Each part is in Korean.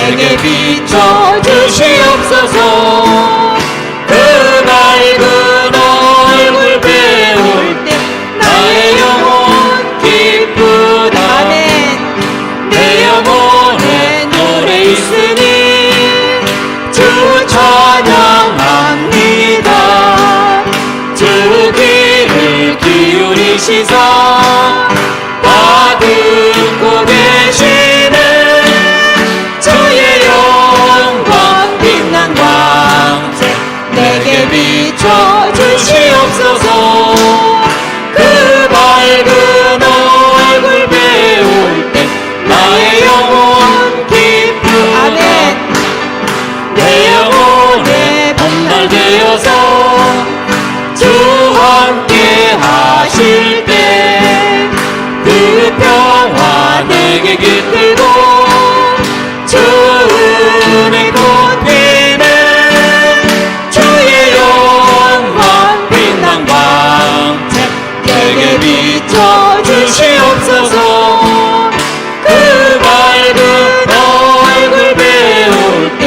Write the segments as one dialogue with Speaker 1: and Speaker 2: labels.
Speaker 1: 내게 비춰 주시옵소서. 그 밝은 얼굴 배울 때 나의 영혼 기쁘다. 내 영혼에 노래 있으니 주 찬양합니다. 주 귀를 기울이시사 받듣고 계시네. 주의 영광 빛난 광채 내게 비춰 주시옵소서. 그 밝은 얼굴 배울 때 나의 영혼 기쁘네. 내 영혼에 봄날 되어서 주 함께 하실 때 그 평화 내게 깃들고 주 은혜 꽃피네. 주의 영광 빛난 광채 내게 비춰 주시옵소서. 그 밝은 얼굴 배울 때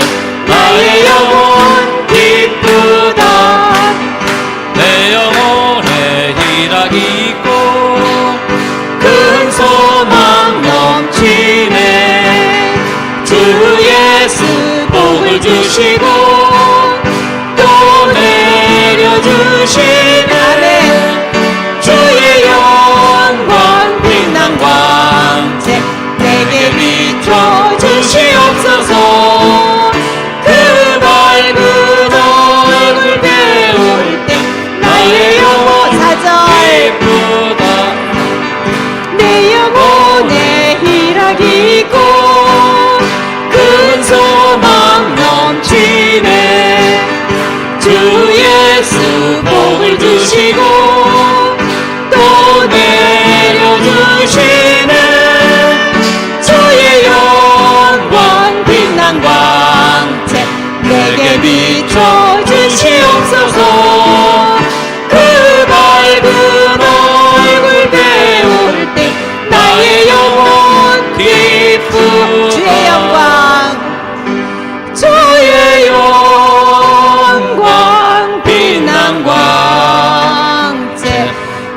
Speaker 1: 나의 영혼 기쁘다. 내 영혼에 희락이 있고 큰 소망 넘치네. 주 예수 복을 주시고 또 내려주시네. 주의 영광 빛난 광채 내게 비춰 주시옵소서. 그 밝은 얼굴 배울 때 나의 영혼 기쁘다. 내 영혼에 희락이 있고 큰 소망 넘치네. 주 예수 복을 주시고 또 내려주시네. 주의 영광 빛난 광채 내게 비춰 주시옵소서. 그 밝은 얼굴 배울 때 나의 영혼 기쁘다. 주의 영광, 주의 영광 빛난 광채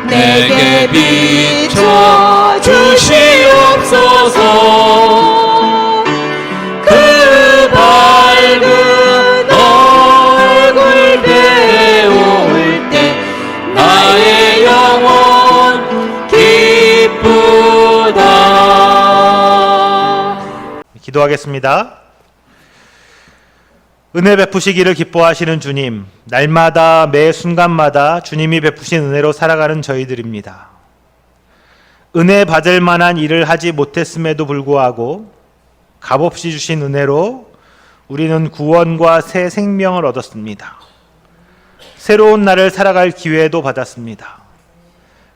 Speaker 1: 내게 비춰 주시옵소서. 그 밝은 얼굴 배울 때 나의 영혼 기쁘다.
Speaker 2: 기도하겠습니다. 은혜 베푸시기를 기뻐하시는 주님, 날마다 매 순간마다 주님이 베푸신 은혜로 살아가는 저희들입니다. 은혜 받을 만한 일을 하지 못했음에도 불구하고 값없이 주신 은혜로 우리는 구원과 새 생명을 얻었습니다. 새로운 날을 살아갈 기회도 받았습니다.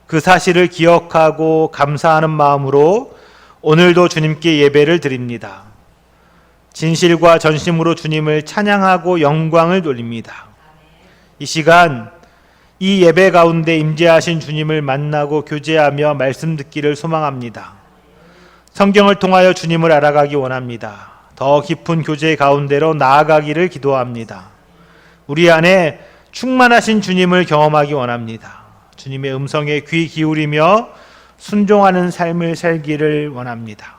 Speaker 2: 그 사실을 기억하고 감사하는 마음으로 오늘도 주님께 예배를 드립니다. 진실과 전심으로 주님을 찬양하고 영광을 돌립니다. 이 시간 이 예배 가운데 임재하신 주님을 만나고 교제하며 말씀 듣기를 소망합니다. 성경을 통하여 주님을 알아가기 원합니다. 더 깊은 교제 가운데로 나아가기를 기도합니다. 우리 안에 충만하신 주님을 경험하기 원합니다. 주님의 음성에 귀 기울이며 순종하는 삶을 살기를 원합니다.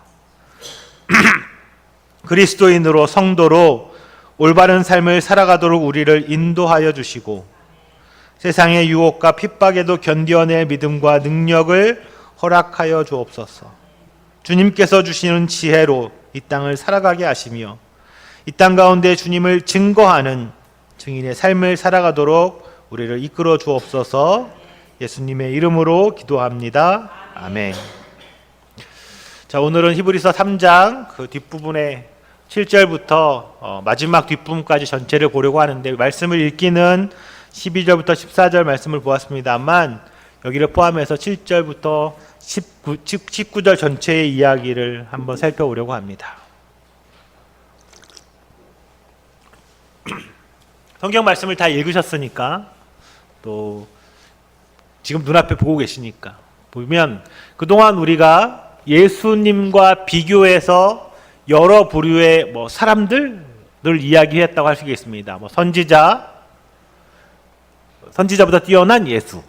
Speaker 2: 그리스도인으로 성도로 올바른 삶을 살아가도록 우리를 인도하여 주시고 세상의 유혹과 핍박에도 견뎌낼 믿음과 능력을 허락하여 주옵소서. 주님께서 주시는 지혜로 이 땅을 살아가게 하시며 이 땅 가운데 주님을 증거하는 증인의 삶을 살아가도록 우리를 이끌어 주옵소서. 예수님의 이름으로 기도합니다. 아멘. 자, 오늘은 히브리서 3장 그 뒷부분에 7절부터 마지막 뒷부분까지 전체를 보려고 하는데, 말씀을 읽기는 12절부터 14절 말씀을 보았습니다만 여기를 포함해서 7절부터 19절 전체의 이야기를 한번 살펴보려고 합니다. 성경 말씀을 다 읽으셨으니까, 또 지금 눈앞에 보고 계시니까 보면 그동안 우리가 예수님과 비교해서 여러 부류의 사람들을 이야기했다고 할 수 있겠습니다. 선지자보다 뛰어난 예수,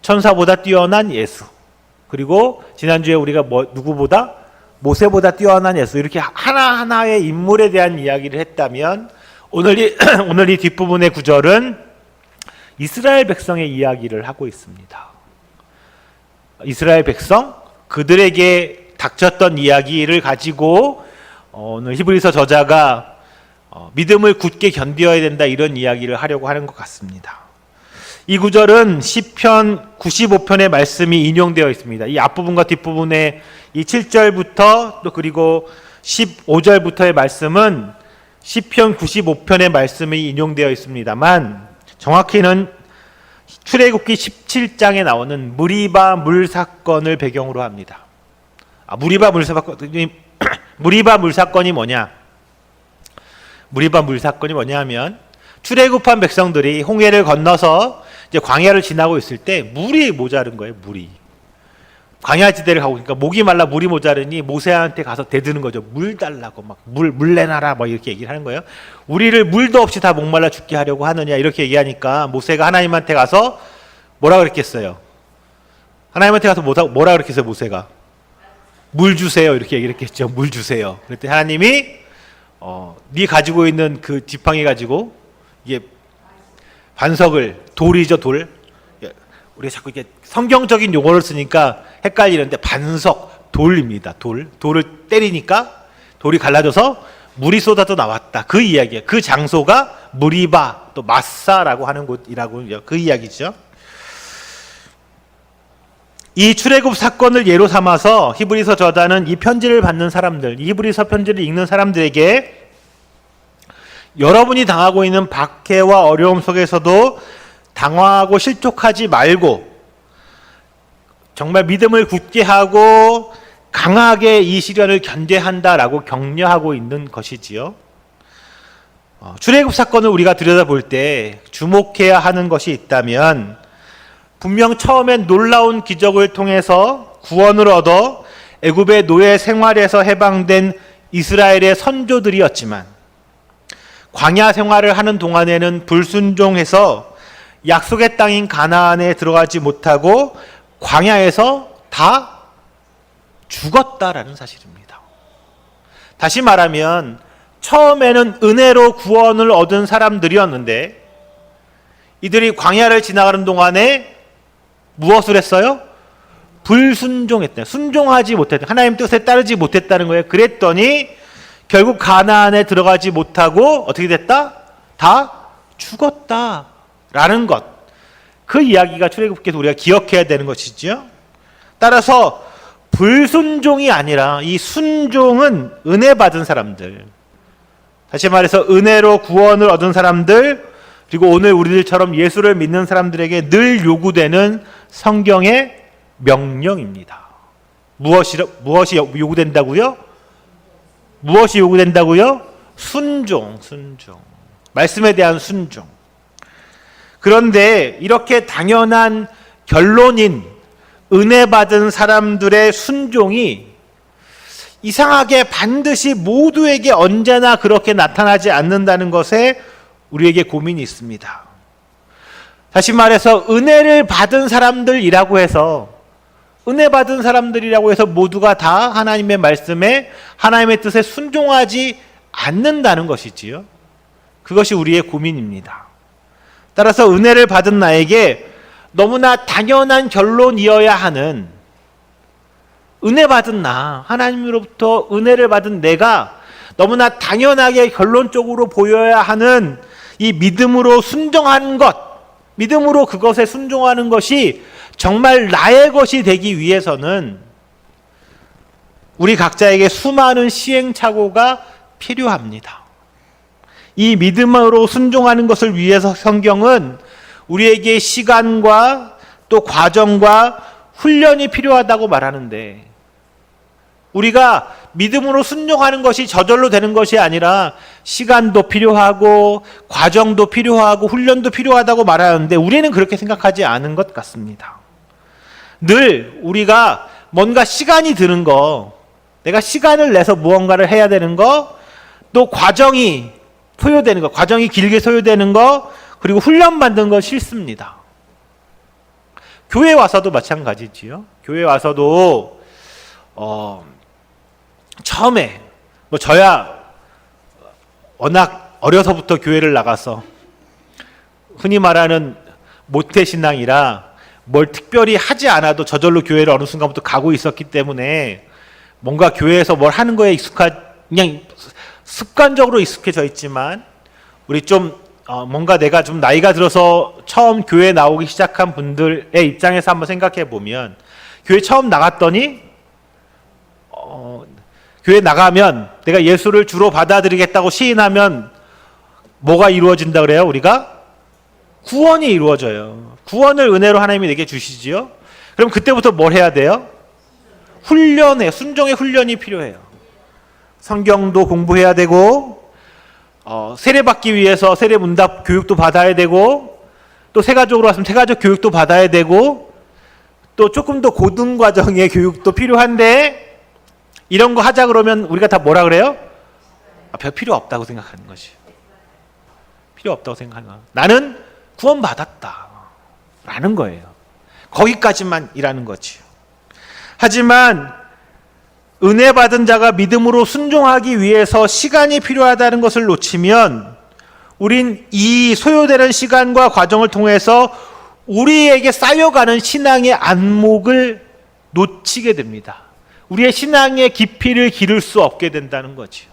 Speaker 2: 천사보다 뛰어난 예수, 그리고 지난주에 우리가 누구보다 모세보다 뛰어난 예수, 이렇게 하나하나의 인물에 대한 이야기를 했다면 오늘 이 뒷부분의 구절은 이스라엘 백성의 이야기를 하고 있습니다. 이스라엘 백성, 그들에게 닥쳤던 이야기를 가지고 오늘 히브리서 저자가 믿음을 굳게 견뎌야 된다, 이런 이야기를 하려고 하는 것 같습니다. 이 구절은 시편 95편의 말씀이 인용되어 있습니다. 이 앞부분과 뒷부분의 이 7절부터 또 그리고 15절부터의 말씀은 시편 95편의 말씀이 인용되어 있습니다만, 정확히는 출애굽기 17장에 나오는 무리바 물 사건을 배경으로 합니다. 무리바 물 사건이 뭐냐? 무리바 물 사건이 뭐냐면, 출애굽한 백성들이 홍해를 건너서 이제 광야를 지나고 있을 때 물이 모자른 거예요. 물이 광야 지대를 가고 있으니까 목이 말라 물이 모자르니 모세한테 가서 대드는 거죠. 물 달라고, 막 물 내놔라, 막 이렇게 얘기를 하는 거예요. 우리를 물도 없이 다 목말라 죽게 하려고 하느냐, 이렇게 얘기하니까 모세가 하나님한테 가서 뭐라 그랬겠어요? 하나님한테 가서 뭐라 그랬겠어요? 모세가 물 주세요, 이렇게 얘기를 했겠죠. 물 주세요. 그랬더니 하나님이 네 가지고 있는 그 지팡이 가지고, 이게 반석을, 돌이죠, 돌. 우리가 자꾸 이렇게 성경적인 용어를 쓰니까 헷갈리는데 반석, 돌입니다. 돌을 때리니까 돌이 갈라져서 물이 쏟아져 나왔다. 그 이야기예요. 그 장소가 무리바, 또 마사라고 하는 곳이라고, 그 이야기죠. 이 출애굽 사건을 예로 삼아서 히브리서 저자는 이 편지를 받는 사람들, 이 히브리서 편지를 읽는 사람들에게 여러분이 당하고 있는 박해와 어려움 속에서도 당황하고 실족하지 말고 정말 믿음을 굳게 하고 강하게 이 시련을 견뎌한다라고 격려하고 있는 것이지요. 출애굽 사건을 우리가 들여다볼 때 주목해야 하는 것이 있다면, 분명 처음엔 놀라운 기적을 통해서 구원을 얻어 애굽의 노예 생활에서 해방된 이스라엘의 선조들이었지만, 광야 생활을 하는 동안에는 불순종해서 약속의 땅인 가나안에 들어가지 못하고 광야에서 다 죽었다라는 사실입니다. 다시 말하면 처음에는 은혜로 구원을 얻은 사람들이었는데, 이들이 광야를 지나가는 동안에 무엇을 했어요? 불순종했다. 순종하지 못했다. 하나님 뜻에 따르지 못했다는 거예요. 그랬더니 결국 가나안에 들어가지 못하고 어떻게 됐다? 다 죽었다라는 것. 그 이야기가 출애굽기에서 우리가 기억해야 되는 것이죠. 따라서 불순종이 아니라 이 순종은 은혜 받은 사람들, 다시 말해서 은혜로 구원을 얻은 사람들, 그리고 오늘 우리들처럼 예수를 믿는 사람들에게 늘 요구되는 성경의 명령입니다. 무엇이 요구된다고요? 무엇이 요구된다고요? 순종. 말씀에 대한 순종. 그런데 이렇게 당연한 결론인 은혜 받은 사람들의 순종이 이상하게 반드시 모두에게 언제나 그렇게 나타나지 않는다는 것에 우리에게 고민이 있습니다. 다시 말해서 은혜를 받은 사람들이라고 해서 모두가 다 하나님의 말씀에, 하나님의 뜻에 순종하지 않는다는 것이지요. 그것이 우리의 고민입니다. 따라서 은혜를 받은 나에게 너무나 당연한 결론이어야 하는, 은혜 받은 나, 하나님으로부터 은혜를 받은 내가 너무나 당연하게 결론적으로 보여야 하는 이 믿음으로 순종하는 것, 믿음으로 그것에 순종하는 것이 정말 나의 것이 되기 위해서는 우리 각자에게 수많은 시행착오가 필요합니다. 이 믿음으로 순종하는 것을 위해서 성경은 우리에게 시간과 또 과정과 훈련이 필요하다고 말하는데, 우리가 믿음으로 순종하는 것이 저절로 되는 것이 아니라 시간도 필요하고 과정도 필요하고 훈련도 필요하다고 말하는데, 우리는 그렇게 생각하지 않은 것 같습니다. 늘 우리가 뭔가 시간이 드는 거, 내가 시간을 내서 무언가를 해야 되는 거, 또 과정이 소요되는 거, 과정이 길게 소요되는 거, 그리고 훈련받는 거 싫습니다. 교회 와서도 마찬가지지요. 교회 와서도 처음에 저야 워낙 어려서부터 교회를 나가서 흔히 말하는 모태신앙이라 뭘 특별히 하지 않아도 저절로 교회를 어느 순간부터 가고 있었기 때문에 뭔가 교회에서 뭘 하는 거에 그냥 습관적으로 익숙해져 있지만, 우리 좀 뭔가 내가 좀 나이가 들어서 처음 교회 나오기 시작한 분들의 입장에서 한번 생각해 보면, 교회 처음 나갔더니 교회 나가면 내가 예수를 주로 받아들이겠다고 시인하면 뭐가 이루어진다 그래요? 우리가 구원이 이루어져요. 구원을 은혜로 하나님이 내게 주시지요. 그럼 그때부터 뭘 해야 돼요? 훈련해요. 순종의 훈련이 필요해요. 성경도 공부해야 되고, 세례받기 위해서 세례문답 교육도 받아야 되고, 또 세가족으로 왔으면 세가족 교육도 받아야 되고, 또 조금 더 고등 과정의 교육도 필요한데, 이런 거 하자 그러면 우리가 다 뭐라 그래요? 별 필요 없다고 생각하는 것이. 필요 없다고 생각하는 거야. 나는 구원받았다 라는 거예요. 거기까지만 일하는 거지요. 하지만 은혜 받은 자가 믿음으로 순종하기 위해서 시간이 필요하다는 것을 놓치면, 우린 이 소요되는 시간과 과정을 통해서 우리에게 쌓여가는 신앙의 안목을 놓치게 됩니다. 우리의 신앙의 깊이를 기를 수 없게 된다는 거죠.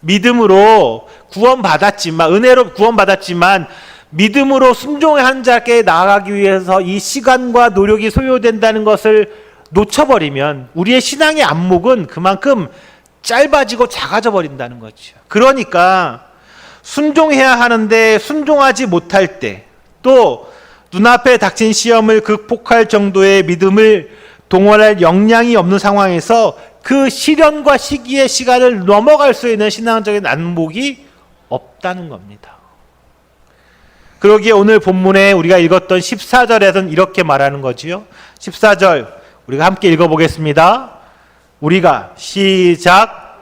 Speaker 2: 믿음으로 구원받았지만, 은혜로 구원받았지만 믿음으로 순종의 한 자께 나아가기 위해서 이 시간과 노력이 소요된다는 것을 놓쳐버리면 우리의 신앙의 안목은 그만큼 짧아지고 작아져 버린다는 거죠. 그러니까 순종해야 하는데 순종하지 못할 때, 또 눈앞에 닥친 시험을 극복할 정도의 믿음을 동원할 역량이 없는 상황에서 그 시련과 시기의 시간을 넘어갈 수 있는 신앙적인 안목이 없다는 겁니다. 그러기에 오늘 본문에 우리가 읽었던 14절에서는 이렇게 말하는 거지요. 14절 우리가 함께 읽어보겠습니다. 우리가 시작.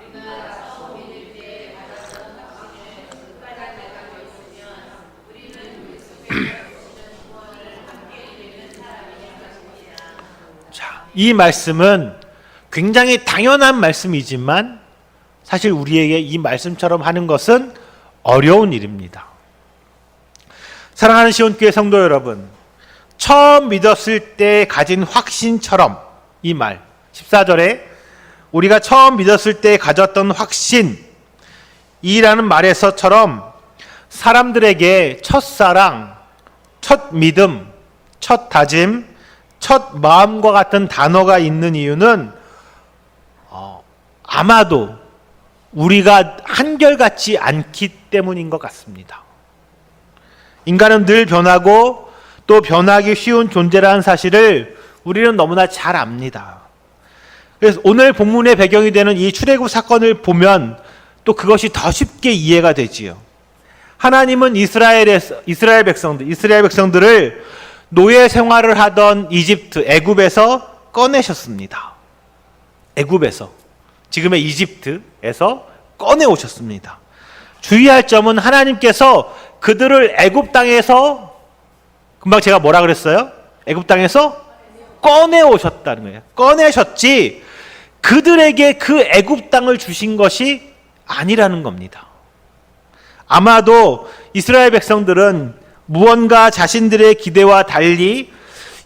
Speaker 2: 자, 이 말씀은 굉장히 당연한 말씀이지만 사실 우리에게 이 말씀처럼 하는 것은 어려운 일입니다. 사랑하는 시온교회 성도 여러분, 처음 믿었을 때 가진 확신처럼, 이 말 14절에 우리가 처음 믿었을 때 가졌던 확신 이라는 말에서처럼 사람들에게 첫사랑, 첫 믿음, 첫 다짐, 첫 마음과 같은 단어가 있는 이유는 아마도 우리가 한결같지 않기 때문인 것 같습니다. 인간은 늘 변하고 또 변하기 쉬운 존재라는 사실을 우리는 너무나 잘 압니다. 그래서 오늘 본문의 배경이 되는 이 출애굽 사건을 보면 또 그것이 더 쉽게 이해가 되지요. 하나님은 이스라엘 백성들을 노예 생활을 하던 이집트, 애굽에서 꺼내셨습니다. 애굽에서, 지금의 이집트에서 꺼내오셨습니다. 주의할 점은 하나님께서 그들을 애굽 땅에서, 금방 제가 뭐라 그랬어요? 애굽 땅에서 꺼내오셨다는 거예요. 꺼내셨지 그들에게 그 애굽 땅을 주신 것이 아니라는 겁니다. 아마도 이스라엘 백성들은 무언가 자신들의 기대와 달리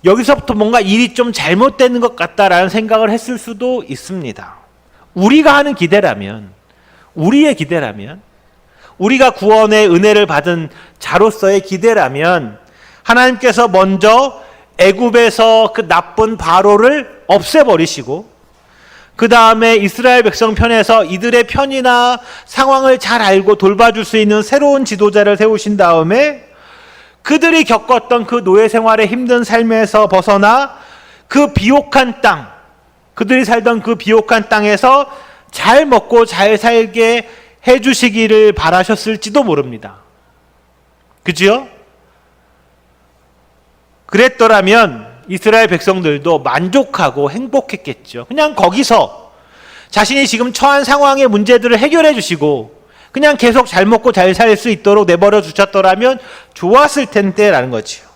Speaker 2: 여기서부터 뭔가 일이 좀 잘못되는 것 같다라는 생각을 했을 수도 있습니다. 우리가 하는 기대라면, 우리의 기대라면, 우리가 구원의 은혜를 받은 자로서의 기대라면 하나님께서 먼저 애굽에서 그 나쁜 바로를 없애버리시고 그 다음에 이스라엘 백성 편에서 이들의 편이나 상황을 잘 알고 돌봐줄 수 있는 새로운 지도자를 세우신 다음에 그들이 겪었던 그 노예 생활의 힘든 삶에서 벗어나 그 비옥한 땅, 그들이 살던 그 비옥한 땅에서 잘 먹고 잘 살게 해주시기를 바라셨을지도 모릅니다. 그지요? 그랬더라면 이스라엘 백성들도 만족하고 행복했겠죠. 그냥 거기서 자신이 지금 처한 상황의 문제들을 해결해 주시고 그냥 계속 잘 먹고 잘 살 수 있도록 내버려 두셨더라면 좋았을 텐데라는 거지요.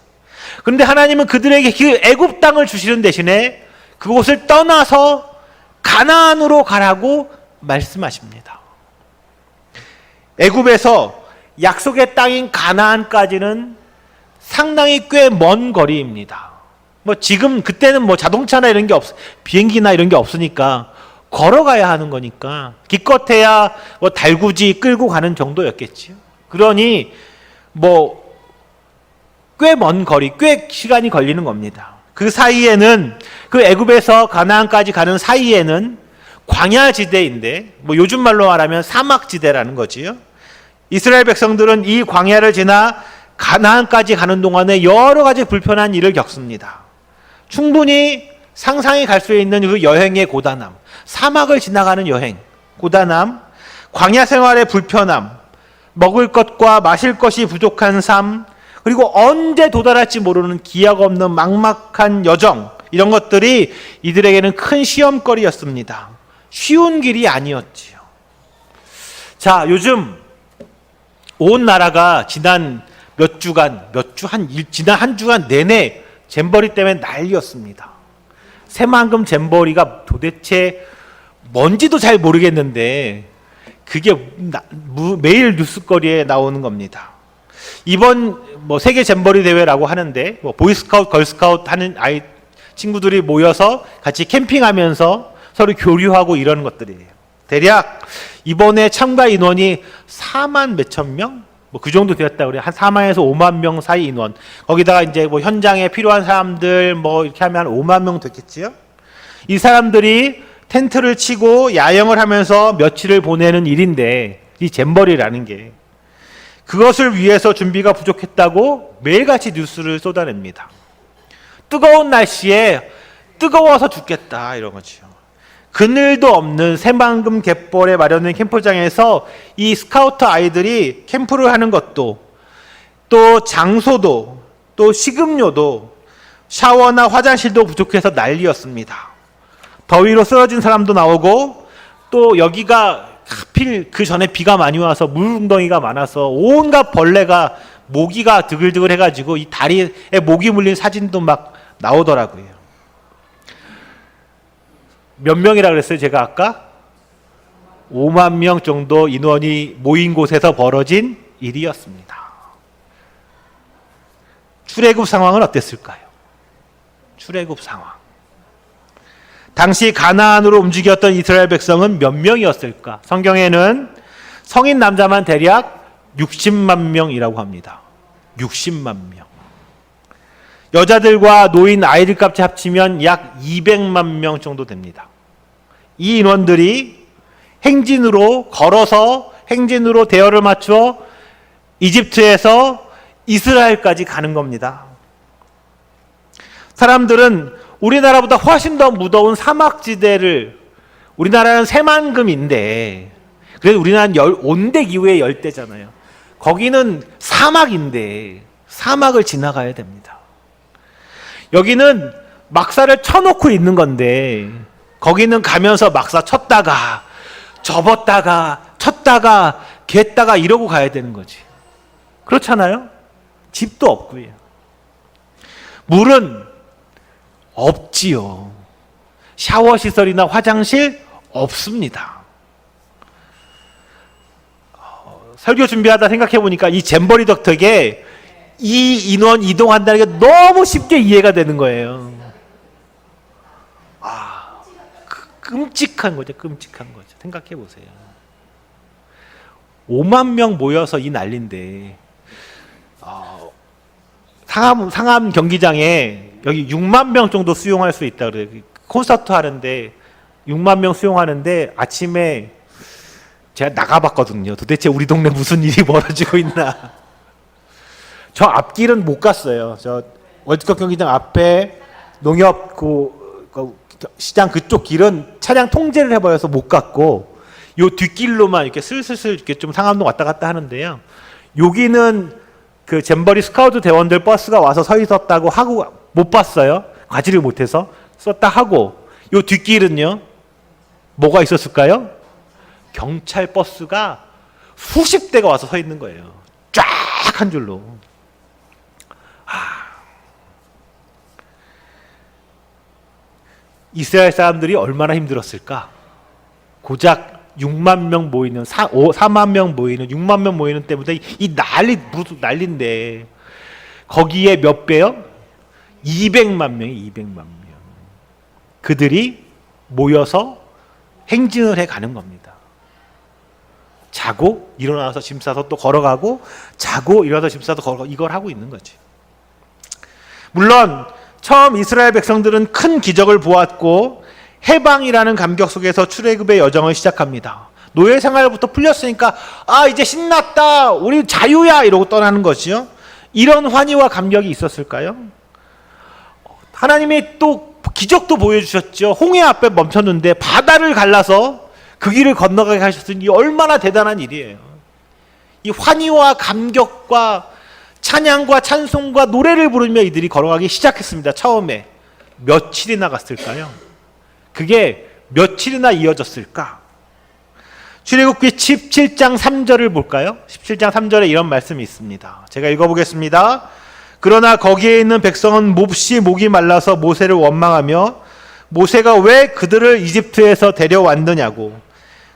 Speaker 2: 그런데 하나님은 그들에게 그 애굽 땅을 주시는 대신에 그곳을 떠나서 가나안으로 가라고 말씀하십니다. 애굽에서 약속의 땅인 가나안까지는 상당히 꽤 먼 거리입니다. 지금 그때는 자동차나 이런 게 비행기나 이런 게 없으니까 걸어가야 하는 거니까 기껏해야 달구지 끌고 가는 정도였겠지요. 그러니 꽤 먼 거리, 꽤 시간이 걸리는 겁니다. 그 사이에는 그 애굽에서 가나안까지 가는 사이에는 광야지대인데 요즘 말로 말하면 사막지대라는 거지요. 이스라엘 백성들은 이 광야를 지나 가나안까지 가는 동안에 여러 가지 불편한 일을 겪습니다. 충분히 상상이 갈 수 있는 그 여행의 고단함, 사막을 지나가는 여행, 고단함, 광야 생활의 불편함, 먹을 것과 마실 것이 부족한 삶, 그리고 언제 도달할지 모르는 기약 없는 막막한 여정, 이런 것들이 이들에게는 큰 시험거리였습니다. 쉬운 길이 아니었지요. 자, 요즘 온 나라가 지난 지난 한 주간 내내 잼버리 때문에 난리였습니다. 새만금 잼버리가 도대체 뭔지도 잘 모르겠는데 그게 매일 뉴스거리에 나오는 겁니다. 이번 세계 잼버리 대회라고 하는데 보이스카우트, 걸스카우트 하는 친구들이 모여서 같이 캠핑하면서 서로 교류하고 이러는 것들이에요. 대략 이번에 참가 인원이 4만 몇천 명? 그 정도 되었다 그래요. 한 4만에서 5만 명 사이 인원. 거기다가 이제 현장에 필요한 사람들 이렇게 하면 한 5만 명 됐겠지요? 이 사람들이 텐트를 치고 야영을 하면서 며칠을 보내는 일인데, 이 잼버리라는 게 그것을 위해서 준비가 부족했다고 매일같이 뉴스를 쏟아냅니다. 뜨거운 날씨에 뜨거워서 죽겠다 이런 거죠. 그늘도 없는 새만금 갯벌에 마련된 캠프장에서 이 스카우트 아이들이 캠프를 하는 것도, 또 장소도, 또 식음료도, 샤워나 화장실도 부족해서 난리였습니다. 더위로 쓰러진 사람도 나오고, 또 여기가 하필 그 전에 비가 많이 와서 물웅덩이가 많아서 온갖 벌레가, 모기가 드글드글 해가지고 이 다리에 모기 물린 사진도 막 나오더라고요. 몇 명이라 그랬어요? 제가 아까 5만 명 정도 인원이 모인 곳에서 벌어진 일이었습니다. 출애굽 상황은 어땠을까요? 출애굽 상황. 당시 가나안으로 움직였던 이스라엘 백성은 몇 명이었을까? 성경에는 성인 남자만 대략 60만 명이라고 합니다. 60만 명. 여자들과 노인, 아이들까지 합치면 약 200만 명 정도 됩니다. 이 인원들이 걸어서 행진으로 대열을 맞춰 이집트에서 이스라엘까지 가는 겁니다. 사람들은 우리나라보다 훨씬 더 무더운 사막지대를, 우리나라는 새만금인데, 그래도 우리나라는 온대 기후의 열대잖아요. 거기는 사막인데 사막을 지나가야 됩니다. 여기는 막사를 쳐놓고 있는 건데 거기는 가면서 막사 쳤다가 접었다가 쳤다가 갰다가 이러고 가야 되는 거지. 그렇잖아요? 집도 없고요. 물은 없지요. 샤워 시설이나 화장실 없습니다. 설교 준비하다 생각해 보니까 이 잼버리 덕택에 이 인원 이동한다는 게 너무 쉽게 이해가 되는 거예요. 끔찍한 거죠. 끔찍한 거죠. 생각해 보세요. 5만 명 모여서 이 난리인데 상암 경기장에 여기 6만 명 정도 수용할 수 있다 그래요. 콘서트 하는데 6만 명 수용하는데 아침에 제가 나가봤거든요. 도대체 우리 동네 무슨 일이 벌어지고 있나. 저 앞길은 못 갔어요. 저 월드컵 경기장 앞에 농협 시장 그쪽 길은 차량 통제를 해버려서 못 갔고, 요 뒷길로만 이렇게 슬슬슬 이렇게 좀 상암동 왔다 갔다 하는데요. 여기는 그 잼버리 스카우트 대원들 버스가 와서 서 있었다고 하고 못 봤어요. 가지를 못해서 썼다 하고, 요 뒷길은요 뭐가 있었을까요? 경찰 버스가 수십 대가 와서 서 있는 거예요. 쫙 한 줄로. 이스라엘 사람들이 얼마나 힘들었을까? 고작 6만 명 모이는 4만 명 모이는 6만 명 모이는 때부터 이 난리인데 거기에 몇 배요? 200만 명이 200만 명. 그들이 모여서 행진을 해 가는 겁니다. 자고 일어나서 짐 싸서 또 걸어가고 자고 일어나서 짐 싸서 걸어가고 이걸 하고 있는 거지. 물론 처음 이스라엘 백성들은 큰 기적을 보았고 해방이라는 감격 속에서 출애굽의 여정을 시작합니다. 노예 생활부터 풀렸으니까 이제 신났다, 우리 자유야 이러고 떠나는 거지요. 이런 환희와 감격이 있었을까요? 하나님이 또 기적도 보여주셨죠. 홍해 앞에 멈췄는데 바다를 갈라서 그 길을 건너가게 하셨으니 얼마나 대단한 일이에요. 이 환희와 감격과 찬양과 찬송과 노래를 부르며 이들이 걸어가기 시작했습니다. 처음에 며칠이나 갔을까요? 그게 며칠이나 이어졌을까? 출애굽기 17장 3절을 볼까요? 17장 3절에 이런 말씀이 있습니다. 제가 읽어보겠습니다. 그러나 거기에 있는 백성은 몹시 목이 말라서 모세를 원망하며 모세가 왜 그들을 이집트에서 데려왔느냐고,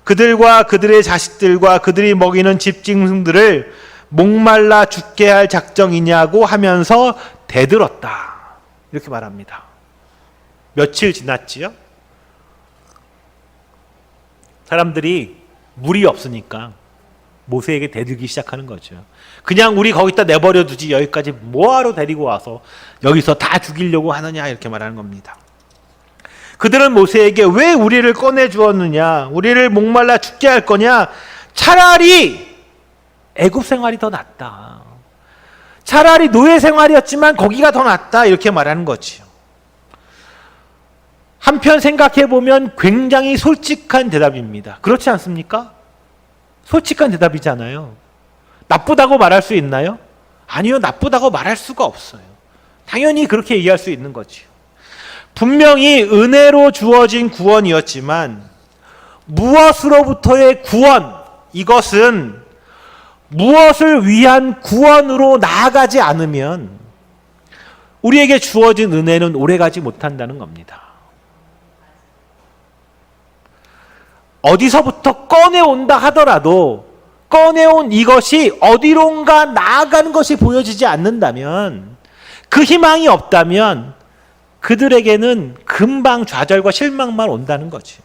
Speaker 2: 그들과 그들의 자식들과 그들이 먹이는 집짐승들을 목말라 죽게 할 작정이냐고 하면서 대들었다. 이렇게 말합니다. 며칠 지났지요? 사람들이 물이 없으니까 모세에게 대들기 시작하는 거죠. 그냥 우리 거기다 내버려 두지 여기까지 뭐하러 데리고 와서 여기서 다 죽이려고 하느냐 이렇게 말하는 겁니다. 그들은 모세에게 왜 우리를 꺼내 주었느냐, 우리를 목말라 죽게 할 거냐, 차라리 애굽 생활이 더 낫다, 차라리 노예 생활이었지만 거기가 더 낫다 이렇게 말하는 거지요. 한편 생각해 보면 굉장히 솔직한 대답입니다. 그렇지 않습니까? 솔직한 대답이잖아요. 나쁘다고 말할 수 있나요? 아니요, 나쁘다고 말할 수가 없어요. 당연히 그렇게 얘기할 수 있는 거지요. 분명히 은혜로 주어진 구원이었지만 무엇으로부터의 구원, 이것은 무엇을 위한 구원으로 나아가지 않으면 우리에게 주어진 은혜는 오래가지 못한다는 겁니다. 어디서부터 꺼내온다 하더라도 꺼내온 이것이 어디론가 나아가는 것이 보여지지 않는다면, 그 희망이 없다면 그들에게는 금방 좌절과 실망만 온다는 거죠.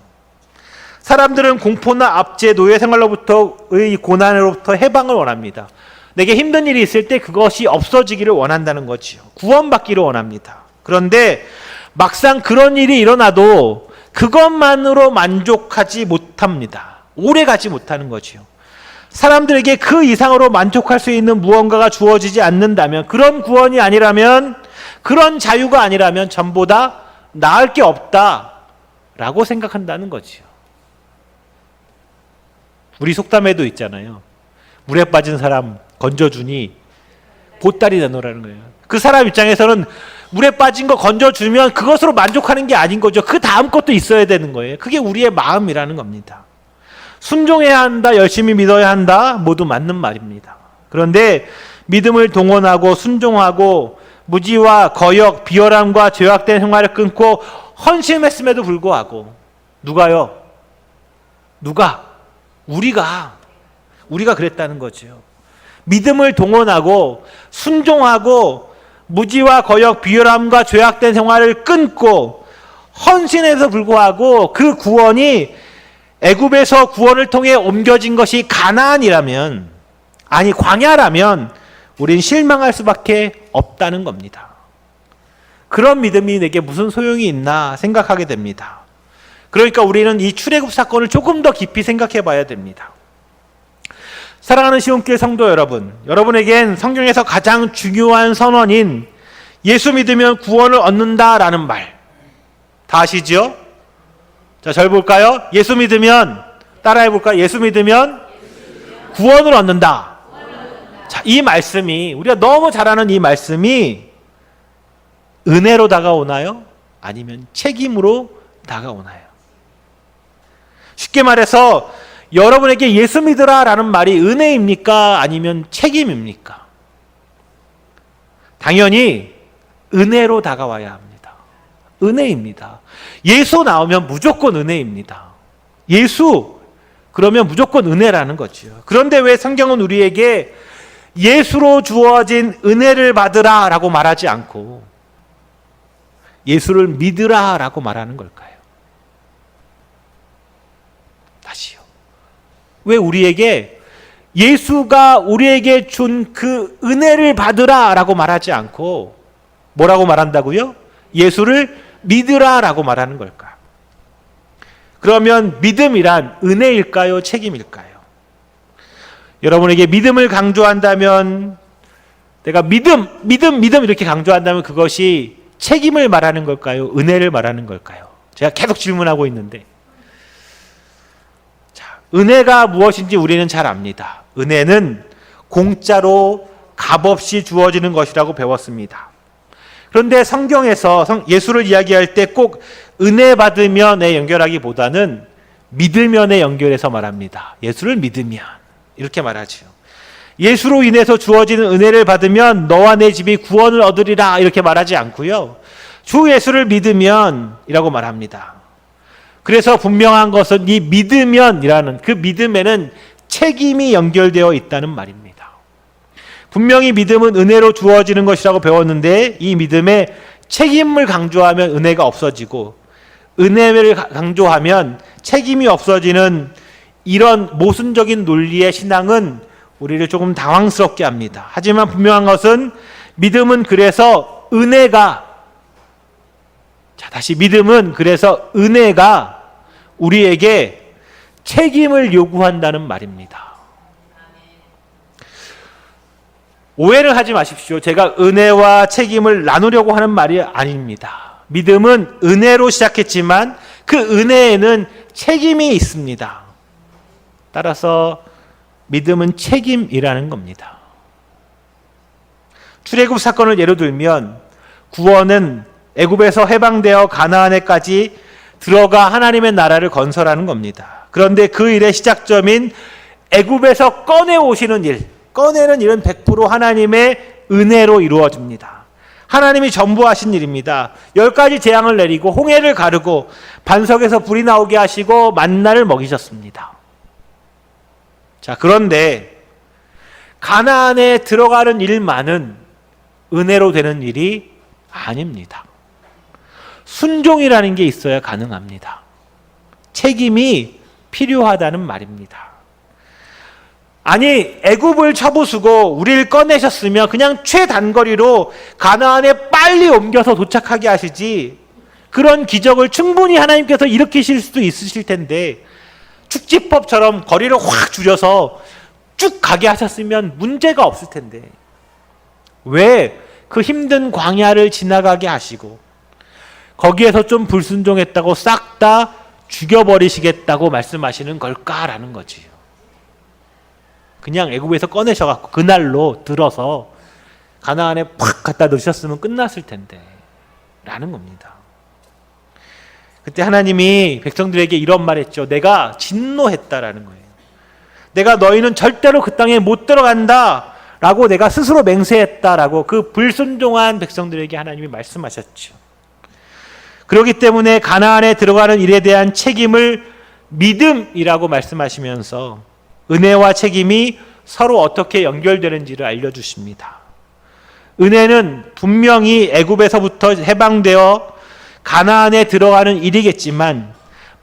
Speaker 2: 사람들은 공포나 압제, 노예 생활로부터의 고난으로부터 해방을 원합니다. 내게 힘든 일이 있을 때 그것이 없어지기를 원한다는 거지요. 구원받기를 원합니다. 그런데 막상 그런 일이 일어나도 그것만으로 만족하지 못합니다. 오래가지 못하는 거지요. 사람들에게 그 이상으로 만족할 수 있는 무언가가 주어지지 않는다면, 그런 구원이 아니라면, 그런 자유가 아니라면 전보다 나을 게 없다라고 생각한다는 거지요. 우리 속담에도 있잖아요. 물에 빠진 사람 건져주니 보따리 내놓으라는 거예요. 그 사람 입장에서는 물에 빠진 거 건져주면 그것으로 만족하는 게 아닌 거죠. 그 다음 것도 있어야 되는 거예요. 그게 우리의 마음이라는 겁니다. 순종해야 한다, 열심히 믿어야 한다, 모두 맞는 말입니다. 그런데 믿음을 동원하고 순종하고 무지와 거역, 비열함과 죄악된 생활을 끊고 헌신했음에도 불구하고 누가요? 누가? 우리가 그랬다는 거죠. 믿음을 동원하고 순종하고 무지와 거역, 비열함과 죄악된 생활을 끊고 헌신해서 불구하고 그 구원이 애굽에서 구원을 통해 옮겨진 것이 가나안이라면, 아니 광야라면 우린 실망할 수밖에 없다는 겁니다. 그런 믿음이 내게 무슨 소용이 있나 생각하게 됩니다. 그러니까 우리는 이 출애굽 사건을 조금 더 깊이 생각해 봐야 됩니다. 사랑하는 시온교회 성도 여러분, 여러분에겐 성경에서 가장 중요한 선언인 예수 믿으면 구원을 얻는다라는 말 다 아시죠? 자, 절 볼까요? 예수 믿으면, 따라해 볼까요? 예수 믿으면 구원을 얻는다. 자, 이 말씀이, 우리가 너무 잘 아는 이 말씀이 은혜로 다가오나요? 아니면 책임으로 다가오나요? 쉽게 말해서 여러분에게 예수 믿으라 라는 말이 은혜입니까? 아니면 책임입니까? 당연히 은혜로 다가와야 합니다. 은혜입니다. 예수 나오면 무조건 은혜입니다. 예수 그러면 무조건 은혜라는 거죠. 그런데 왜 성경은 우리에게 예수로 주어진 은혜를 받으라 라고 말하지 않고 예수를 믿으라 라고 말하는 걸까요? 다시요. 왜 우리에게 예수가 우리에게 준 그 은혜를 받으라 라고 말하지 않고 뭐라고 말한다고요? 예수를 믿으라 라고 말하는 걸까? 그러면 믿음이란 은혜일까요? 책임일까요? 여러분에게 믿음을 강조한다면 내가 믿음 이렇게 강조한다면 그것이 책임을 말하는 걸까요? 은혜를 말하는 걸까요? 제가 계속 질문하고 있는데 자, 은혜가 무엇인지 우리는 잘 압니다. 은혜는 공짜로 값없이 주어지는 것이라고 배웠습니다. 그런데 성경에서 예수를 이야기할 때 꼭 은혜 받으면에 연결하기보다는 믿으면에 연결해서 말합니다. 예수를 믿으면 이렇게 말하죠. 예수로 인해서 주어지는 은혜를 받으면 너와 내 집이 구원을 얻으리라 이렇게 말하지 않고요. 주 예수를 믿으면 이라고 말합니다. 그래서 분명한 것은 이 믿으면이라는 그 믿음에는 책임이 연결되어 있다는 말입니다. 분명히 믿음은 은혜로 주어지는 것이라고 배웠는데 이 믿음에 책임을 강조하면 은혜가 없어지고 은혜를 강조하면 책임이 없어지는 이런 모순적인 논리의 신앙은 우리를 조금 당황스럽게 합니다. 하지만 분명한 것은 믿음은 그래서 은혜가 다시 믿음은 그래서 은혜가 우리에게 책임을 요구한다는 말입니다. 오해를 하지 마십시오. 제가 은혜와 책임을 나누려고 하는 말이 아닙니다. 믿음은 은혜로 시작했지만 그 은혜에는 책임이 있습니다. 따라서 믿음은 책임이라는 겁니다. 출애굽 사건을 예로 들면 구원은 애굽에서 해방되어 가나안에까지 들어가 하나님의 나라를 건설하는 겁니다. 그런데 그 일의 시작점인 애굽에서 꺼내오시는 일, 꺼내는 일은 100% 하나님의 은혜로 이루어집니다. 하나님이 전부 하신 일입니다. 10가지 재앙을 내리고 홍해를 가르고 반석에서 불이 나오게 하시고 만나를 먹이셨습니다. 자, 그런데 가나안에 들어가는 일만은 은혜로 되는 일이 아닙니다. 순종이라는 게 있어야 가능합니다. 책임이 필요하다는 말입니다. 아니, 애굽을 쳐부수고 우리를 꺼내셨으면 그냥 최단거리로 가나안에 빨리 옮겨서 도착하게 하시지, 그런 기적을 충분히 하나님께서 일으키실 수도 있으실 텐데 축지법처럼 거리를 확 줄여서 쭉 가게 하셨으면 문제가 없을 텐데 왜 그 힘든 광야를 지나가게 하시고 거기에서 좀 불순종했다고 싹 다 죽여버리시겠다고 말씀하시는 걸까라는 거지요. 그냥 애굽에서 꺼내셔갖고 그날로 들어서 가나안에 팍 갖다 넣으셨으면 끝났을 텐데 라는 겁니다. 그때 하나님이 백성들에게 이런 말했죠. 내가 진노했다라는 거예요. 내가 너희는 절대로 그 땅에 못 들어간다 라고 내가 스스로 맹세했다라고 그 불순종한 백성들에게 하나님이 말씀하셨죠. 그렇기 때문에 가나안에 들어가는 일에 대한 책임을 믿음이라고 말씀하시면서 은혜와 책임이 서로 어떻게 연결되는지를 알려주십니다. 은혜는 분명히 애굽에서부터 해방되어 가나안에 들어가는 일이겠지만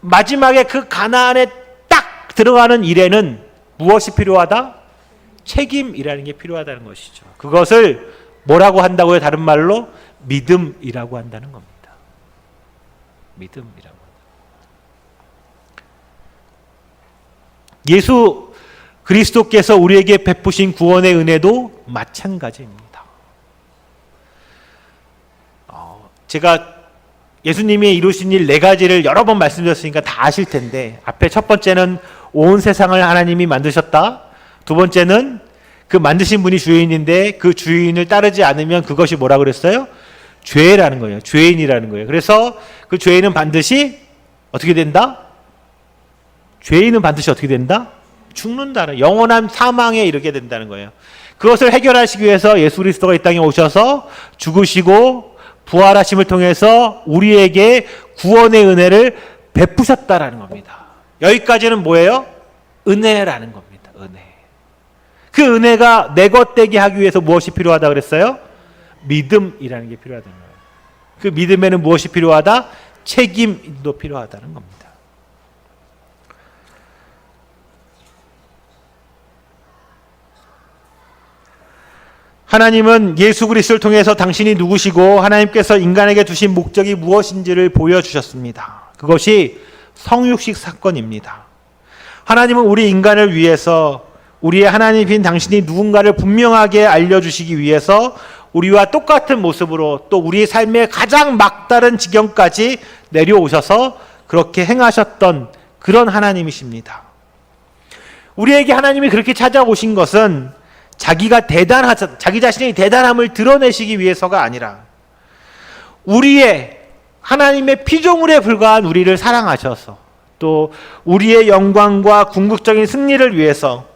Speaker 2: 마지막에 그 가나안에 딱 들어가는 일에는 무엇이 필요하다? 책임이라는 게 필요하다는 것이죠. 그것을 뭐라고 한다고요? 다른 말로 믿음이라고 한다는 겁니다. 믿음이라고. 예수 그리스도께서 우리에게 베푸신 구원의 은혜도 마찬가지입니다. 제가 예수님이 이루신 일 4가지를 여러 번 말씀드렸으니까 다 아실 텐데, 앞에 첫 번째는 온 세상을 하나님이 만드셨다. 두 번째는 그 만드신 분이 주인인데 그 주인을 따르지 않으면 그것이 뭐라 그랬어요? 죄라는 거예요. 죄인이라는 거예요. 그래서 그 죄인은 반드시 어떻게 된다? 죄인은 반드시 어떻게 된다? 죽는다는, 영원한 사망에 이르게 된다는 거예요. 그것을 해결하시기 위해서 예수 그리스도가 이 땅에 오셔서 죽으시고 부활하심을 통해서 우리에게 구원의 은혜를 베푸셨다라는 겁니다. 여기까지는 뭐예요? 은혜라는 겁니다. 은혜. 그 은혜가 내 것 되게 하기 위해서 무엇이 필요하다 그랬어요? 믿음이라는 게 필요하다는 거예요. 그 믿음에는 무엇이 필요하다? 책임도 필요하다는 겁니다. 하나님은 예수 그리스도를 통해서 당신이 누구시고 하나님께서 인간에게 주신 목적이 무엇인지를 보여주셨습니다. 그것이 성육식 사건입니다. 하나님은 우리 인간을 위해서 우리의 하나님인 당신이 누군가를 분명하게 알려주시기 위해서 우리와 똑같은 모습으로 또 우리 삶의 가장 막다른 지경까지 내려오셔서 그렇게 행하셨던 그런 하나님이십니다. 우리에게 하나님이 그렇게 찾아오신 것은 자기 자신의 대단함을 드러내시기 위해서가 아니라 우리의 하나님의 피조물에 불과한 우리를 사랑하셔서 또 우리의 영광과 궁극적인 승리를 위해서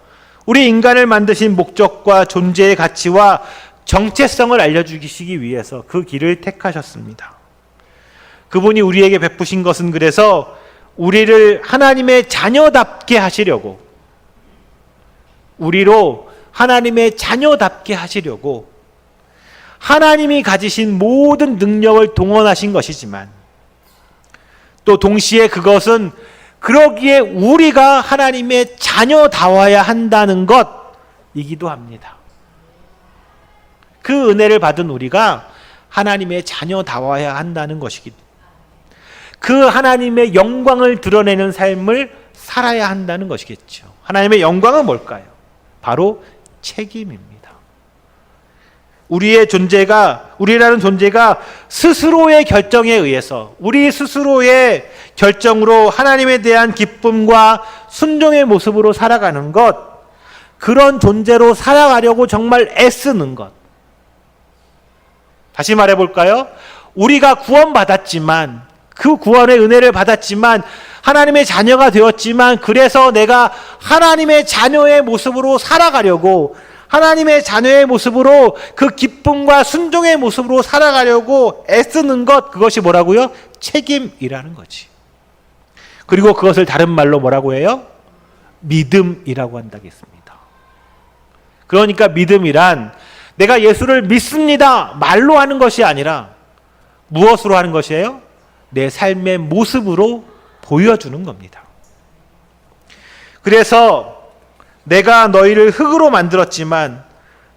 Speaker 2: 우리 인간을 만드신 목적과 존재의 가치와 정체성을 알려주시기 위해서 그 길을 택하셨습니다. 그분이 우리에게 베푸신 것은 그래서 우리를 하나님의 자녀답게 하시려고, 우리로 하나님의 자녀답게 하시려고 하나님이 가지신 모든 능력을 동원하신 것이지만 또 동시에 그것은 그러기에 우리가 하나님의 자녀다워야 한다는 것이기도 합니다. 그 은혜를 받은 우리가 하나님의 자녀다워야 한다는 것이기도, 그 하나님의 영광을 드러내는 삶을 살아야 한다는 것이겠죠. 하나님의 영광은 뭘까요? 바로 책임입니다. 우리라는 존재가 스스로의 결정에 의해서, 우리 스스로의 결정으로 하나님에 대한 기쁨과 순종의 모습으로 살아가는 것, 그런 존재로 살아가려고 정말 애쓰는 것. 다시 말해볼까요? 우리가 구원받았지만, 그 구원의 은혜를 받았지만, 하나님의 자녀가 되었지만, 그래서 내가 하나님의 자녀의 모습으로 살아가려고, 하나님의 자녀의 모습으로 그 기쁨과 순종의 모습으로 살아가려고 애쓰는 것, 그것이 뭐라고요? 책임이라는 거지. 그리고 그것을 다른 말로 뭐라고 해요? 믿음이라고 한다겠습니다. 그러니까 믿음이란 내가 예수를 믿습니다 말로 하는 것이 아니라 무엇으로 하는 것이에요? 내 삶의 모습으로 보여주는 겁니다. 그래서 내가 너희를 흙으로 만들었지만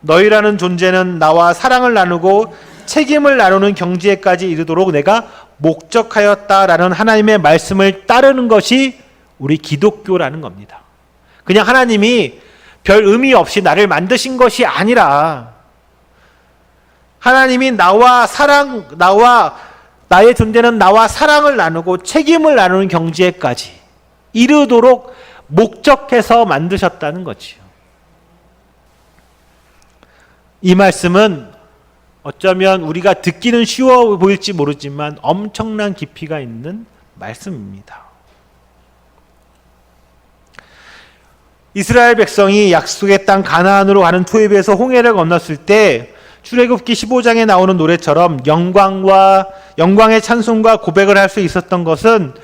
Speaker 2: 너희라는 존재는 나와 사랑을 나누고 책임을 나누는 경지에까지 이르도록 내가 목적하였다라는 하나님의 말씀을 따르는 것이 우리 기독교라는 겁니다. 그냥 하나님이 별 의미 없이 나를 만드신 것이 아니라 하나님이 나의 존재는 나와 사랑을 나누고 책임을 나누는 경지에까지 이르도록 목적해서 만드셨다는 거지요. 이 말씀은 어쩌면 우리가 듣기는 쉬워 보일지 모르지만 엄청난 깊이가 있는 말씀입니다. 이스라엘 백성이 약속의 땅 가나안으로 가는 초입에서 홍해를 건넜을 때 출애굽기 15장에 나오는 노래처럼 영광의 찬송과 고백을 할 수 있었던 것은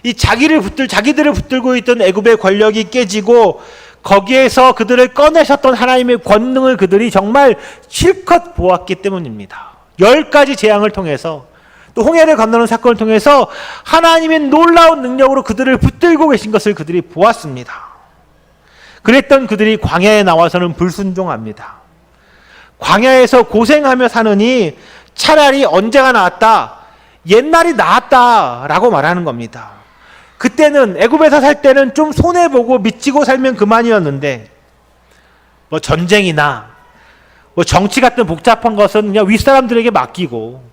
Speaker 2: 이 자기들을 붙들고 있던 애굽의 권력이 깨지고 거기에서 그들을 꺼내셨던 하나님의 권능을 그들이 정말 실컷 보았기 때문입니다. 10가지 재앙을 통해서 또 홍해를 건너는 사건을 통해서 하나님의 놀라운 능력으로 그들을 붙들고 계신 것을 그들이 보았습니다. 그랬던 그들이 광야에 나와서는 불순종합니다. 광야에서 고생하며 사느니 차라리 언제가 나았다, 옛날이 나았다라고 말하는 겁니다. 그때는 애굽에서 살 때는 좀 손해보고 미치고 살면 그만이었는데 뭐 전쟁이나 뭐 정치 같은 복잡한 것은 그냥 윗사람들에게 맡기고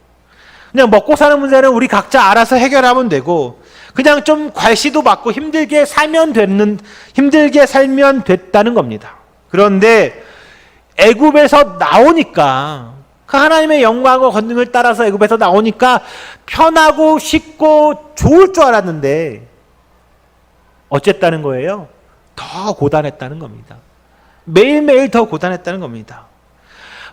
Speaker 2: 그냥 먹고 사는 문제는 우리 각자 알아서 해결하면 되고 그냥 좀 괄시도 받고 힘들게 살면 됐다는 겁니다. 그런데 애굽에서 나오니까 그 하나님의 영광과 권능을 따라서 애굽에서 나오니까 편하고 쉽고 좋을 줄 알았는데 어쨌다는 거예요? 더 고단했다는 겁니다. 매일매일 더 고단했다는 겁니다.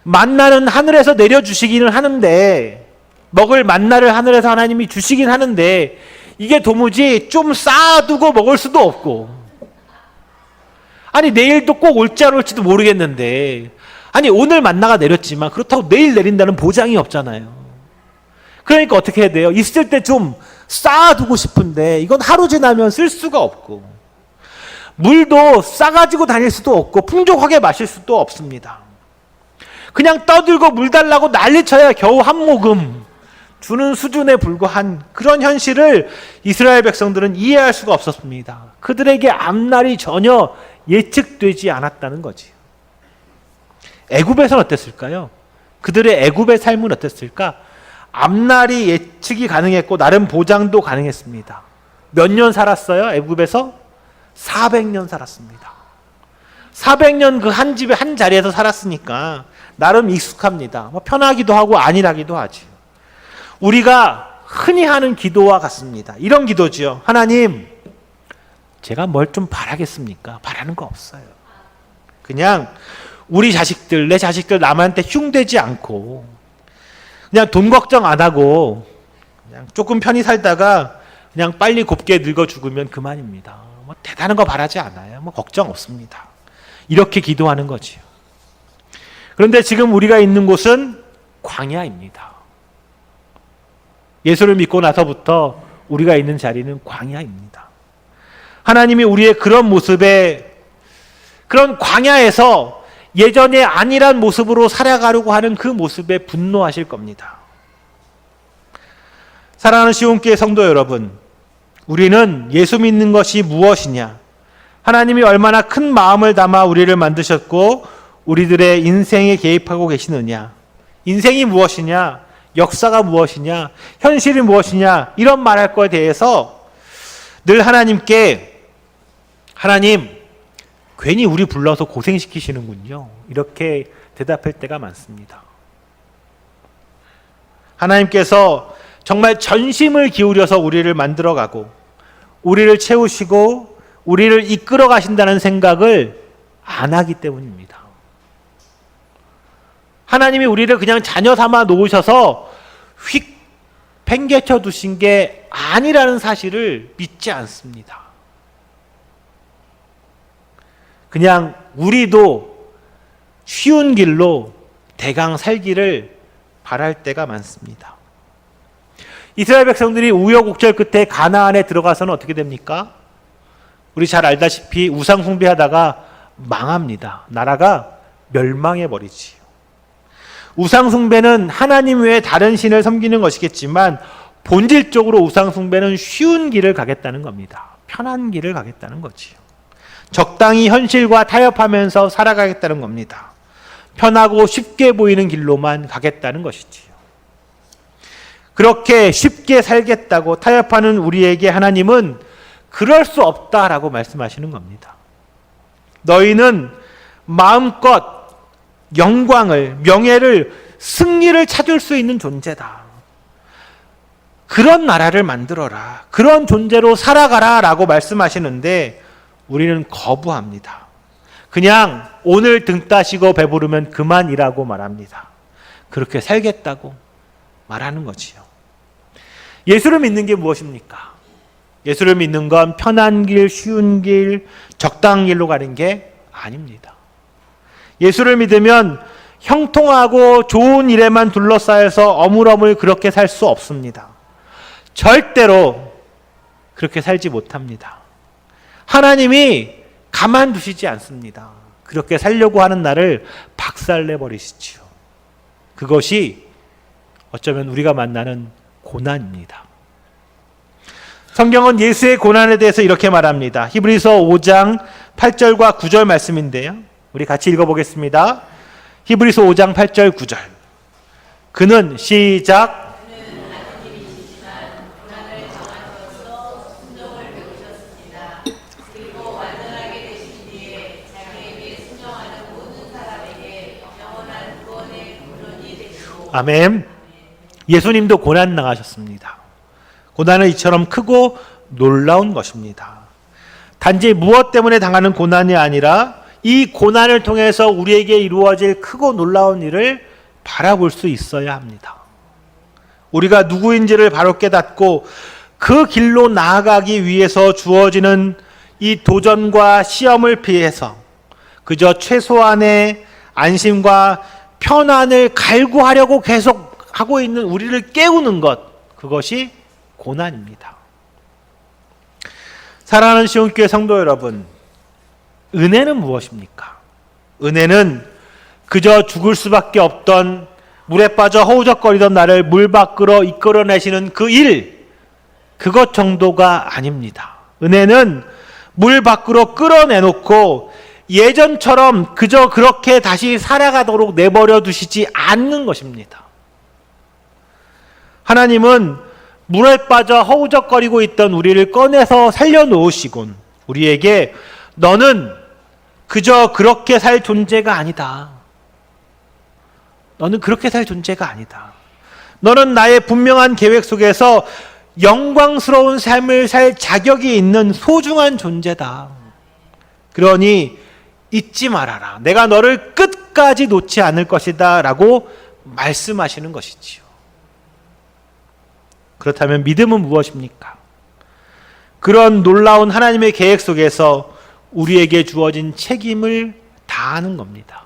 Speaker 2: 만나는 하늘에서 내려주시기는 하는데, 먹을 만나를 하늘에서 하나님이 주시긴 하는데, 이게 도무지 좀 쌓아두고 먹을 수도 없고, 아니 내일도 꼭 올지 안 올지도 모르겠는데, 아니 오늘 만나가 내렸지만 그렇다고 내일 내린다는 보장이 없잖아요. 그러니까 어떻게 해야 돼요? 있을 때 좀 쌓아두고 싶은데 이건 하루 지나면 쓸 수가 없고, 물도 싸가지고 다닐 수도 없고 풍족하게 마실 수도 없습니다. 그냥 떠들고 물 달라고 난리쳐야 겨우 한 모금 주는 수준에 불과한 그런 현실을 이스라엘 백성들은 이해할 수가 없었습니다. 그들에게 앞날이 전혀 예측되지 않았다는 거지. 애굽에서는 어땠을까요? 그들의 애굽의 삶은 어땠을까? 앞날이 예측이 가능했고 나름 보장도 가능했습니다. 몇 년 살았어요? 애굽에서 400년 살았습니다. 400년 그 한 집에 한 자리에서 살았으니까 나름 익숙합니다. 뭐 편하기도 하고 안일하기도 하지. 우리가 흔히 하는 기도와 같습니다. 이런 기도지요. 하나님, 제가 뭘 좀 바라겠습니까? 바라는 거 없어요. 그냥 우리 자식들, 내 자식들 남한테 흉되지 않고 그냥 돈 걱정 안 하고 그냥 조금 편히 살다가 그냥 빨리 곱게 늙어 죽으면 그만입니다. 뭐 대단한 거 바라지 않아요. 뭐 걱정 없습니다. 이렇게 기도하는 거지요. 그런데 지금 우리가 있는 곳은 광야입니다. 예수를 믿고 나서부터 우리가 있는 자리는 광야입니다. 하나님이 우리의 그런 모습에, 그런 광야에서 예전의 안일한 모습으로 살아가려고 하는 그 모습에 분노하실 겁니다. 사랑하는 시온교회 성도 여러분, 우리는 예수 믿는 것이 무엇이냐, 하나님이 얼마나 큰 마음을 담아 우리를 만드셨고 우리들의 인생에 개입하고 계시느냐, 인생이 무엇이냐, 역사가 무엇이냐, 현실이 무엇이냐, 이런 말할 거에 대해서 늘 하나님께, 하나님 괜히 우리 불러서 고생시키시는군요, 이렇게 대답할 때가 많습니다. 하나님께서 정말 전심을 기울여서 우리를 만들어가고 우리를 채우시고 우리를 이끌어 가신다는 생각을 안 하기 때문입니다. 하나님이 우리를 그냥 자녀 삼아 놓으셔서 휙 팽개쳐 두신 게 아니라는 사실을 믿지 않습니다. 그냥 우리도 쉬운 길로 대강 살기를 바랄 때가 많습니다. 이스라엘 백성들이 우여곡절 끝에 가나안에 들어가서는 어떻게 됩니까? 우리 잘 알다시피 우상 숭배하다가 망합니다. 나라가 멸망해 버리지요. 우상 숭배는 하나님 외에 다른 신을 섬기는 것이겠지만 본질적으로 우상 숭배는 쉬운 길을 가겠다는 겁니다. 편한 길을 가겠다는 거지요. 적당히 현실과 타협하면서 살아가겠다는 겁니다. 편하고 쉽게 보이는 길로만 가겠다는 것이지요. 그렇게 쉽게 살겠다고 타협하는 우리에게 하나님은 그럴 수 없다라고 말씀하시는 겁니다. 너희는 마음껏 영광을, 명예를, 승리를 찾을 수 있는 존재다. 그런 나라를 만들어라. 그런 존재로 살아가라 라고 말씀하시는데 우리는 거부합니다. 그냥 오늘 등 따시고 배부르면 그만이라고 말합니다. 그렇게 살겠다고 말하는 거지요. 예수를 믿는 게 무엇입니까? 예수를 믿는 건 편한 길, 쉬운 길, 적당한 길로 가는 게 아닙니다. 예수를 믿으면 형통하고 좋은 일에만 둘러싸여서 어물어물 그렇게 살 수 없습니다. 절대로 그렇게 살지 못합니다. 하나님이 가만두시지 않습니다. 그렇게 살려고 하는 나를 박살내버리시지요. 그것이 어쩌면 우리가 만나는 고난입니다. 성경은 예수의 고난에 대해서 이렇게 말합니다. 히브리서 5장 8절과 9절 말씀인데요. 우리 같이 읽어보겠습니다. 히브리서 5장 8절 9절. 그는 시작. 아멘. 예수님도 고난 당하셨습니다. 고난은 이처럼 크고 놀라운 것입니다. 단지 무엇 때문에 당하는 고난이 아니라 이 고난을 통해서 우리에게 이루어질 크고 놀라운 일을 바라볼 수 있어야 합니다. 우리가 누구인지를 바로 깨닫고 그 길로 나아가기 위해서 주어지는 이 도전과 시험을 피해서 그저 최소한의 안심과 편안을 갈구하려고 계속 하고 있는 우리를 깨우는 것, 그것이 고난입니다. 사랑하는 시온교회 성도 여러분, 은혜는 무엇입니까? 은혜는 그저 죽을 수밖에 없던 물에 빠져 허우적거리던 나를 물 밖으로 이끌어내시는 그 일, 그것 정도가 아닙니다. 은혜는 물 밖으로 끌어내놓고 예전처럼 그저 그렇게 다시 살아가도록 내버려 두시지 않는 것입니다. 하나님은 물에 빠져 허우적거리고 있던 우리를 꺼내서 살려놓으시곤 우리에게 너는 그저 그렇게 살 존재가 아니다. 너는 그렇게 살 존재가 아니다. 너는 나의 분명한 계획 속에서 영광스러운 삶을 살 자격이 있는 소중한 존재다. 그러니 잊지 말아라. 내가 너를 끝까지 놓지 않을 것이다 라고 말씀하시는 것이지요. 그렇다면 믿음은 무엇입니까? 그런 놀라운 하나님의 계획 속에서 우리에게 주어진 책임을 다하는 겁니다.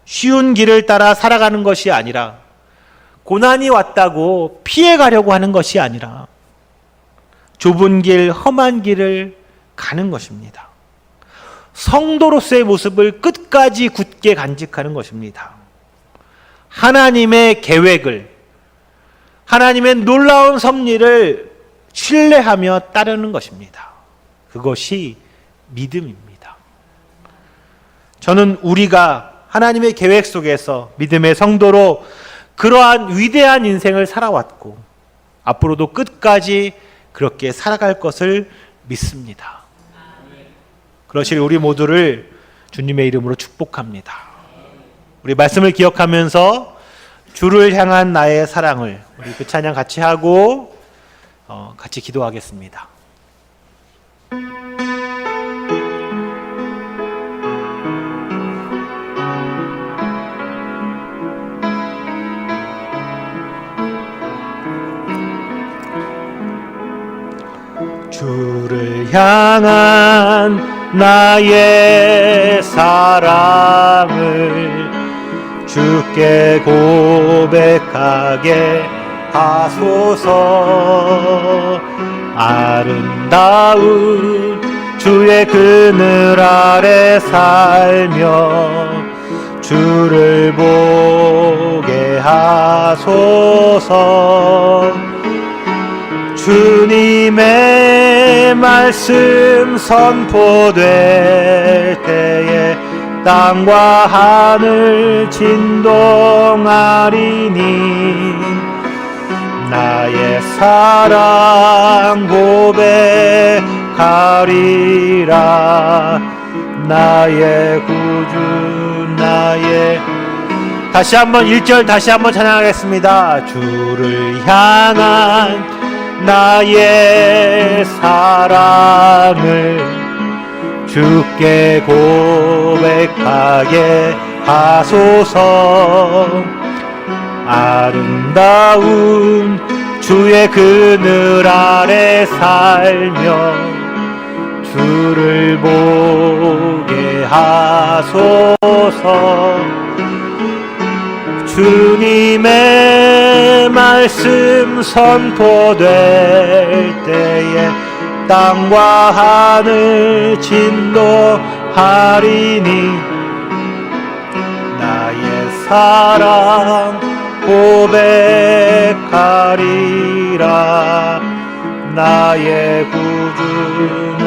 Speaker 2: 쉬운 길을 따라 살아가는 것이 아니라 고난이 왔다고 피해가려고 하는 것이 아니라 좁은 길, 험한 길을 가는 것입니다. 성도로서의 모습을 끝까지 굳게 간직하는 것입니다. 하나님의 계획을, 하나님의 놀라운 섭리를 신뢰하며 따르는 것입니다. 그것이 믿음입니다. 저는 우리가 하나님의 계획 속에서 믿음의 성도로 그러한 위대한 인생을 살아왔고 앞으로도 끝까지 그렇게 살아갈 것을 믿습니다. 그러실 우리 모두를 주님의 이름으로 축복합니다. 우리 말씀을 기억하면서 주를 향한 나의 사랑을 우리 그 찬양 같이 하고 같이 기도하겠습니다. 주를 향한 나의 사랑을 주께 고백하게 하소서. 아름다운 주의 그늘 아래 살며 주를 보게 하소서. 주님의 말씀 선포될 때에 땅과 하늘 진동하리니 나의 사랑 고백하리라. 나의 구주 나의 다시 한번 1절 다시 한번 찬양하겠습니다. 주를 향한 나의 사랑을 주께 고백하게 하소서. 아름다운 주의 그늘 아래 살며 주를 보게 하소서. 주님의 말씀 선포될 때에 땅과 하늘 진동하리니 나의 사랑 고백하리라. 나의 구주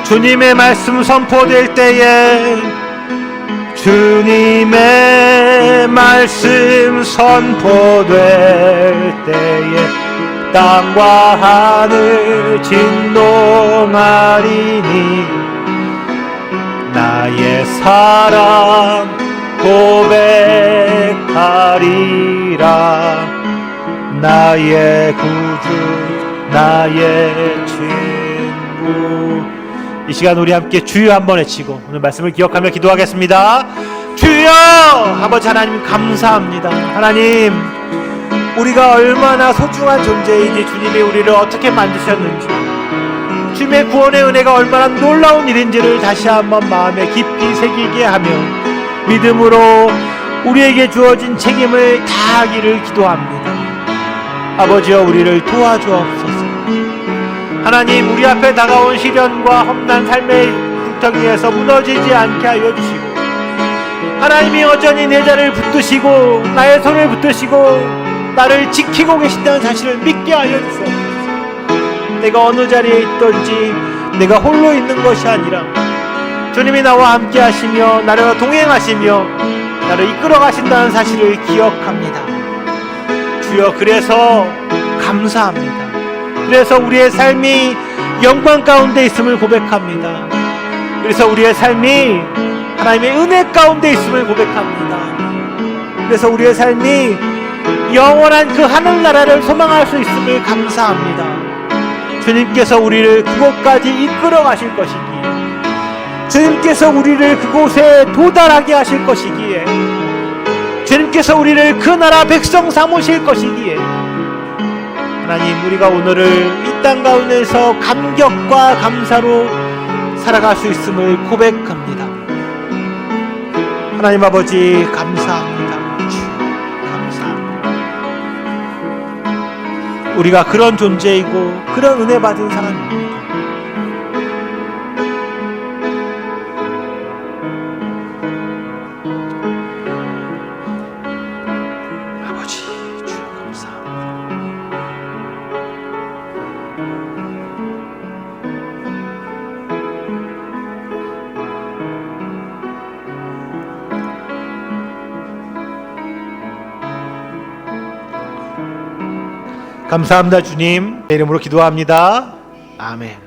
Speaker 2: 주님의 말씀 선포될 때에 주님의 말씀 선포될 때에 땅과 하늘 진동하리니 나의 사랑 고백하리라. 나의 구주 나의 친구 이 시간 우리 함께 주여 한번 외치고 오늘 말씀을 기억하며 기도하겠습니다. 주여! 아버지 하나님 감사합니다. 하나님, 우리가 얼마나 소중한 존재이니 주님이 우리를 어떻게 만드셨는지, 주님의 구원의 은혜가 얼마나 놀라운 일인지를 다시 한번 마음에 깊이 새기게 하며 믿음으로 우리에게 주어진 책임을 다하기를 기도합니다. 아버지여, 우리를 도와주옵소서. 하나님, 우리 앞에 다가온 시련과 험난 삶의 굴뚝에서 무너지지 않게 하여 주시고, 하나님이 여전히 내 자를 붙드시고 나의 손을 붙드시고 나를 지키고 계신다는 사실을 믿게 하여 주옵소서. 내가 어느 자리에 있든지 내가 홀로 있는 것이 아니라 주님이 나와 함께 하시며 나를 동행하시며 나를 이끌어 가신다는 사실을 기억합니다. 주여, 그래서 감사합니다. 그래서 우리의 삶이 영광 가운데 있음을 고백합니다. 그래서 우리의 삶이 하나님의 은혜 가운데 있음을 고백합니다. 그래서 우리의 삶이 영원한 그 하늘나라를 소망할 수 있음을 감사합니다. 주님께서 우리를 그곳까지 이끌어 가실 것이기에, 주님께서 우리를 그곳에 도달하게 하실 것이기에, 주님께서 우리를 그 나라 백성 삼으실 것이기에, 하나님, 우리가 오늘을 이 땅 가운데서 감격과 감사로 살아갈 수 있음을 고백합니다. 하나님 아버지 감사합니다. 감사합니다. 우리가 그런 존재이고 그런 은혜 받은 사람입니다. 아버지 주여 감사합니다. 감사합니다. 주님, 내 이름으로 기도합니다. 아멘.